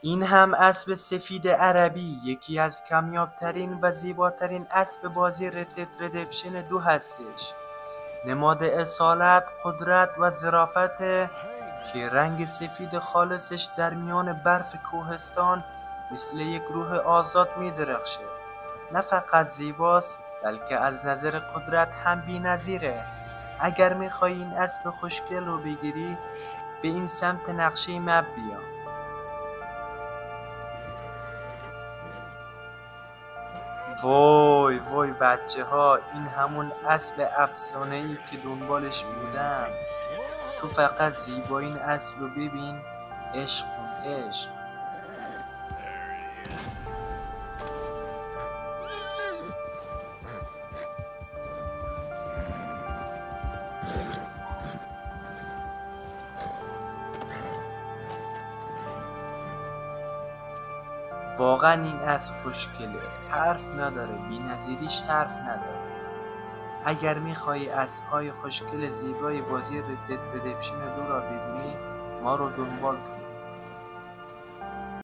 این هم اسب سفید عربی، یکی از کمیابترین و زیباترین اسب بازی ردت ردمپشن 2 هستش. نماد اصالت، قدرت و ظرافته که رنگ سفید خالصش در میان برف کوهستان مثل یک روح آزاد می درخشه. نه فقط زیباست بلکه از نظر قدرت هم بی‌نظیره. اگر میخوای این اسب خوشگل رو بگیری به این سمت نقشه مپ بیا. وای وای بچه ها، این همون اسب افسانه‌ای که دنبالش بودم. تو فقط زیبایی این اسب رو ببین، عشق کن عشق. واقعا این اسب خوشگله، حرف نداره، بی‌نظیریش حرف نداره. اگر میخوایی اسب‌های خوشگل زیبای بازی ردت ردمپشن 2 را ببینی ما رو دنبال کن.